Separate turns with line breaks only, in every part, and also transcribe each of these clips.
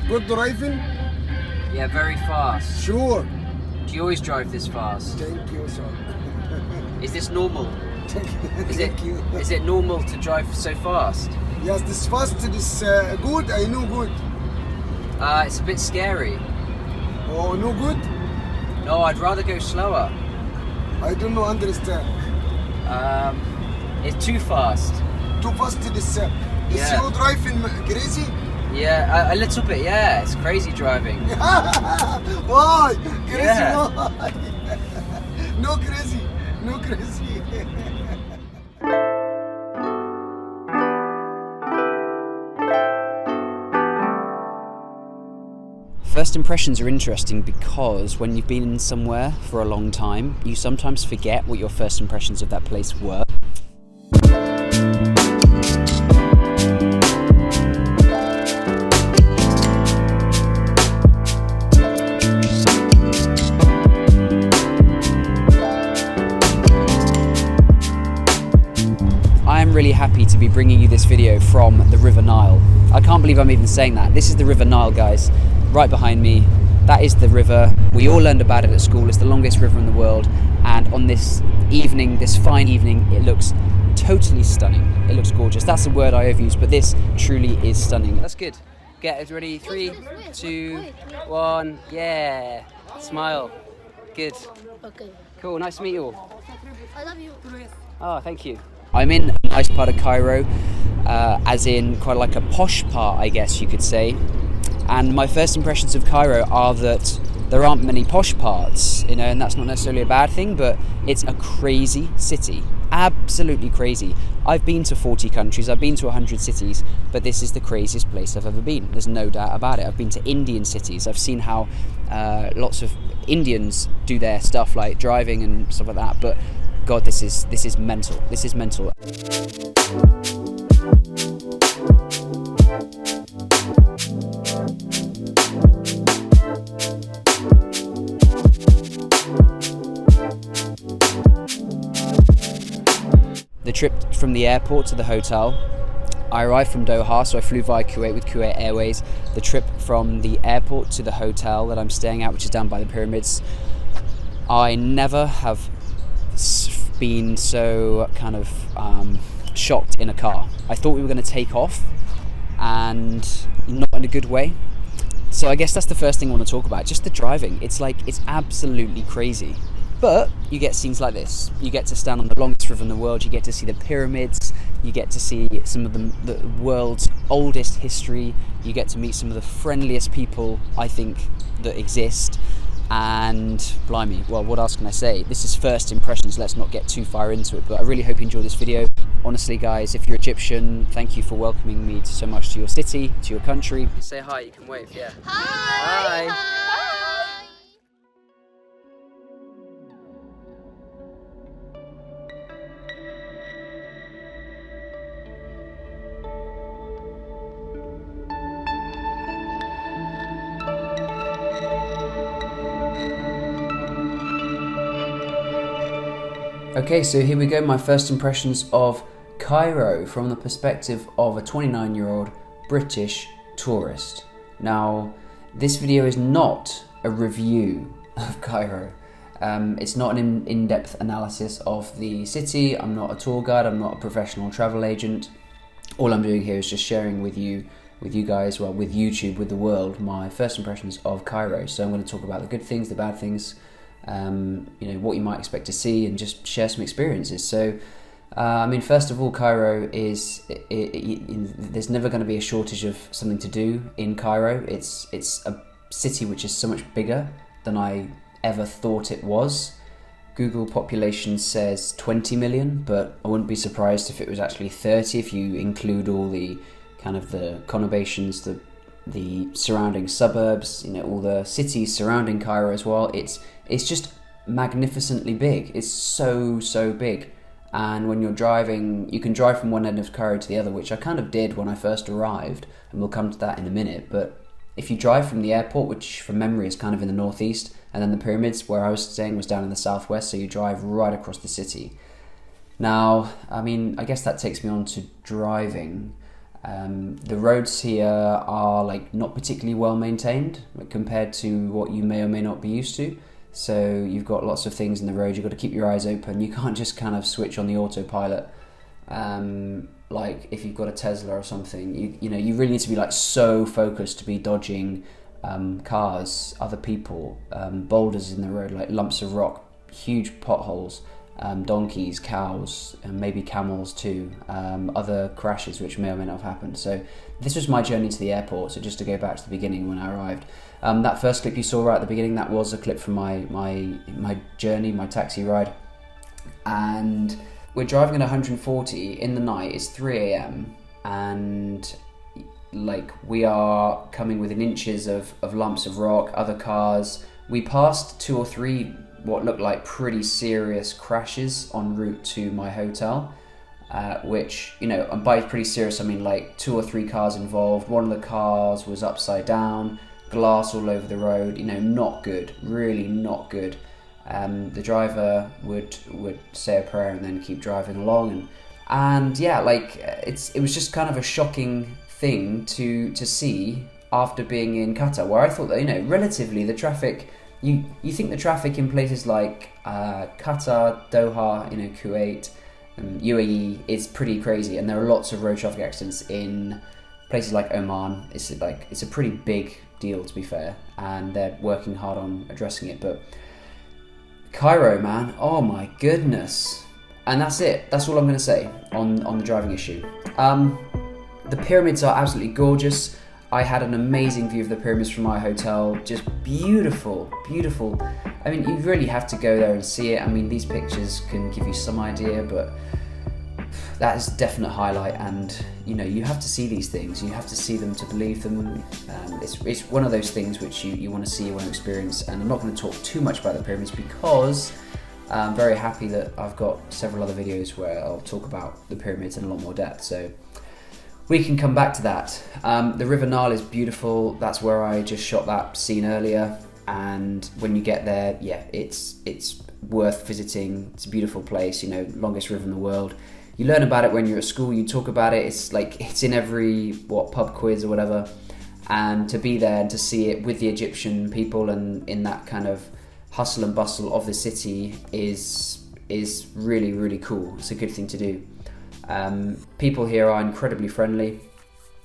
Good driving?
Yeah, very fast.
Sure.
Do you always drive this fast?
Thank you, sir.
Is this normal?
Thank you.
Is it normal to drive so fast?
Yes, this fast is good. I know good.
It's a bit scary.
Oh, no good?
No, I'd rather go slower.
I don't know, understand.
It's too fast.
Too fast to this. Is
Yeah.
you driving crazy?
Yeah, a little bit, yeah. It's crazy driving.
Why? Crazy?
Yeah.
Why? No crazy. No crazy.
First impressions are interesting because when you've been somewhere for a long time, you sometimes forget what your first impressions of that place were. I am really happy to be bringing you this video from the River Nile. I can't believe I'm even saying that. This is the River Nile, guys. Right behind me, that is the river. We all learned about it at school. It's the longest river in the world. And on this evening, this fine evening, it looks totally stunning. It looks gorgeous. That's the word I overuse, but this truly is stunning. That's good. Get it ready. 3, 2, 1. Yeah. Smile. Good.
Okay.
Cool. Nice to meet you all.
I love you.
Oh, thank you. I'm in a nice part of Cairo, as in quite like a posh part, I guess you could say. And my first impressions of Cairo are that there aren't many posh parts, you know, and that's not necessarily a bad thing, but it's a crazy city. Absolutely crazy. I've been to 40 countries, I've been to 100 cities, but this is the craziest place I've ever been. There's no doubt about it. I've been to Indian cities. I've seen how lots of Indians do their stuff, like driving and stuff like that, but God, this is mental. This is mental. The trip from the airport to the hotel, I arrived from Doha, so I flew via Kuwait with Kuwait Airways. The trip from the airport to the hotel that I'm staying at, which is down by the pyramids, I never have been so kind of shocked in a car. I thought we were going to take off, and not in a good way. So I guess that's the first thing I want to talk about, just the driving. It's absolutely crazy. But you get scenes like this. You get to stand on the longest river in the world, you get to see the pyramids, you get to see some of the world's oldest history, you get to meet some of the friendliest people, I think, that exist. And blimey, well, what else can I say? This is first impressions, let's not get too far into it, but I really hope you enjoy this video. Honestly, guys, if you're Egyptian, thank you for welcoming me so much to your city, to your country. Say hi, you can wave, yeah.
Hi.
Hi. Okay, so here we go, my first impressions of Cairo from the perspective of a 29-year-old British tourist. Now, this video is not a review of Cairo. It's not an in-depth analysis of the city. I'm not a tour guide, I'm not a professional travel agent. All I'm doing here is just sharing with you guys, well, with YouTube, with the world, my first impressions of Cairo. So I'm going to talk about the good things, the bad things, what you might expect to see, and just share some experiences. So, first of all, Cairo is, there's never going to be a shortage of something to do in Cairo. It's a city which is so much bigger than I ever thought it was. Google population says 20 million, but I wouldn't be surprised if it was actually 30 if you include all the kind of the conurbations, the surrounding suburbs, all the cities surrounding Cairo as well. It's just magnificently big. It's so big. And when you're driving, you can drive from one end of Cairo to the other, which I kind of did when I first arrived, and we'll come to that in a minute. But if you drive from the airport, which from memory is kind of in the northeast, and then the pyramids where I was staying was down in the southwest, so you drive right across the city. Now, I guess that takes me on to driving. The roads here are like not particularly well maintained compared to what you may or may not be used to. So you've got lots of things in the road. You've got to keep your eyes open. You can't just kind of switch on the autopilot. Like if you've got a Tesla or something, you know, you really need to be like so focused to be dodging cars, other people, boulders in the road, like lumps of rock, huge potholes, donkeys, cows, and maybe camels too, other crashes which may or may not have happened. So this was my journey to the airport. So just to go back to the beginning when I arrived, that first clip you saw right at the beginning, that was a clip from my journey, my taxi ride. And we're driving at 140 in the night. It's 3 a.m. and like we are coming within inches of lumps of rock, other cars. We passed 2 or 3 what looked like pretty serious crashes en route to my hotel, which, you know, and by pretty serious I mean like 2 or 3 cars involved. One of the cars was upside down, glass all over the road, you know, not good, really not good. The driver would say a prayer and then keep driving along, and yeah, like it was just kind of a shocking thing to see after being in Qatar, where I thought that, you know, relatively the traffic, you think the traffic in places like Qatar, Doha, you know, Kuwait, UAE is pretty crazy, and there are lots of road traffic accidents in places like Oman. It's a pretty big deal, to be fair, and they're working hard on addressing it. But Cairo, man, oh my goodness. And that's it. That's all I'm going to say on the driving issue. The pyramids are absolutely gorgeous. I had an amazing view of the pyramids from my hotel. Just beautiful, beautiful. I mean, you really have to go there and see it. I mean, these pictures can give you some idea, but that is a definite highlight. And, you know, you have to see these things. You have to see them to believe them. It's one of those things which you want to see, you want to experience. And I'm not going to talk too much about the pyramids because I'm very happy that I've got several other videos where I'll talk about the pyramids in a lot more depth. So we can come back to that. The River Nile is beautiful. That's where I just shot that scene earlier. And when you get there, yeah, it's worth visiting. It's a beautiful place, you know, longest river in the world. You learn about it when you're at school, you talk about it. It's like, it's in every, pub quiz or whatever. And to be there and to see it with the Egyptian people and in that kind of hustle and bustle of the city is really, really cool. It's a good thing to do. People here are incredibly friendly,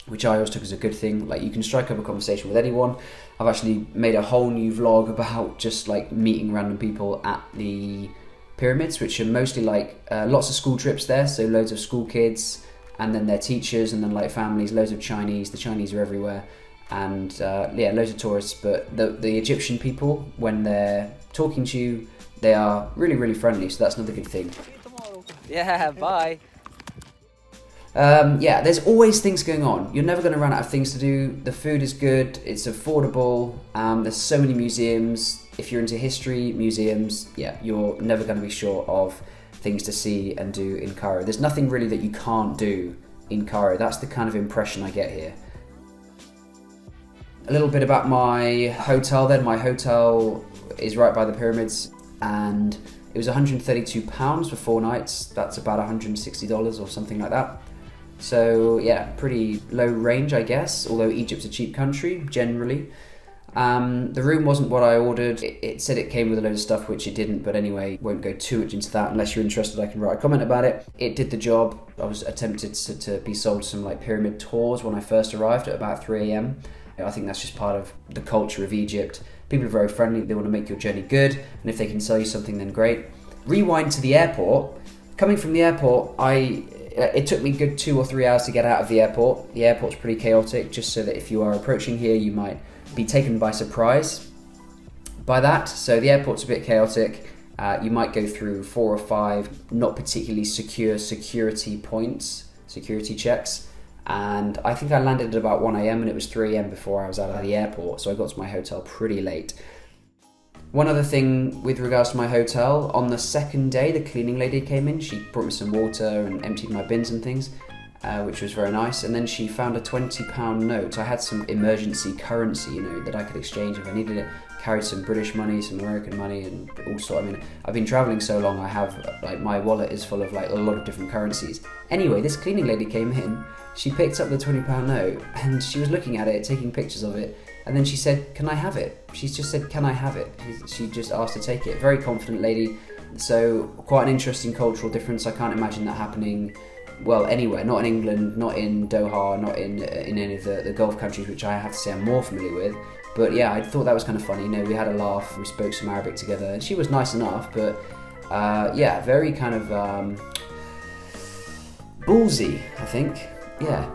which I always took as a good thing. Like, you can strike up a conversation with anyone. I've actually made a whole new vlog about just like meeting random people at the pyramids, which are mostly like lots of school trips there, so loads of school kids and then their teachers and then like families, loads of Chinese. The Chinese are everywhere, and yeah, loads of tourists. But the Egyptian people, when they're talking to you, they are really, really friendly, so that's another good thing.
Yeah, bye.
Yeah, there's always things going on. You're never going to run out of things to do. The food is good, it's affordable, there's so many museums. If you're into history, museums, yeah, you're never going to be short of things to see and do in Cairo. There's nothing really that you can't do in Cairo. That's the kind of impression I get here. A little bit about my hotel then. My hotel is right by the pyramids, and it was £132 for 4 nights. That's about $160 or something like that. So yeah, pretty low range, I guess, although Egypt's a cheap country, generally. The room wasn't what I ordered. It said it came with a load of stuff, which it didn't, but anyway, won't go too much into that. Unless you're interested, I can write a comment about it. It did the job. I was attempted to be sold some like pyramid tours when I first arrived at about 3 a.m. I think that's just part of the culture of Egypt. People are very friendly, they want to make your journey good, and if they can sell you something, then great. Rewind to the airport. Coming from the airport, it took me a good 2 or 3 hours to get out of the airport. The airport's pretty chaotic, just so that if you are approaching here, you might be taken by surprise by that. So the airport's a bit chaotic. You might go through 4 or 5 not particularly secure security points, security checks. And I think I landed at about 1 a.m. and it was 3 a.m. before I was out of the airport. So I got to my hotel pretty late. One other thing with regards to my hotel, on the second day, the cleaning lady came in. She brought me some water and emptied my bins and things, which was very nice. And then she found a £20 note. I had some emergency currency, you know, that I could exchange if I needed it. carried some British money, some American money, and also, I mean, I've been traveling so long, I have, like, my wallet is full of, like, a lot of different currencies. Anyway, this cleaning lady came in, she picked up the £20 note, and she was looking at it, taking pictures of it, and then she said, "Can I have it?" She just said, "Can I have it?" She just asked to take it. Very confident lady, so quite an interesting cultural difference. I can't imagine that happening, well, anywhere. Not in England, not in Doha, not in any of the Gulf countries, which I have to say I'm more familiar with. But yeah, I thought that was kind of funny. You know, we had a laugh, we spoke some Arabic together, and she was nice enough, but yeah, very kind of ballsy, I think. Yeah.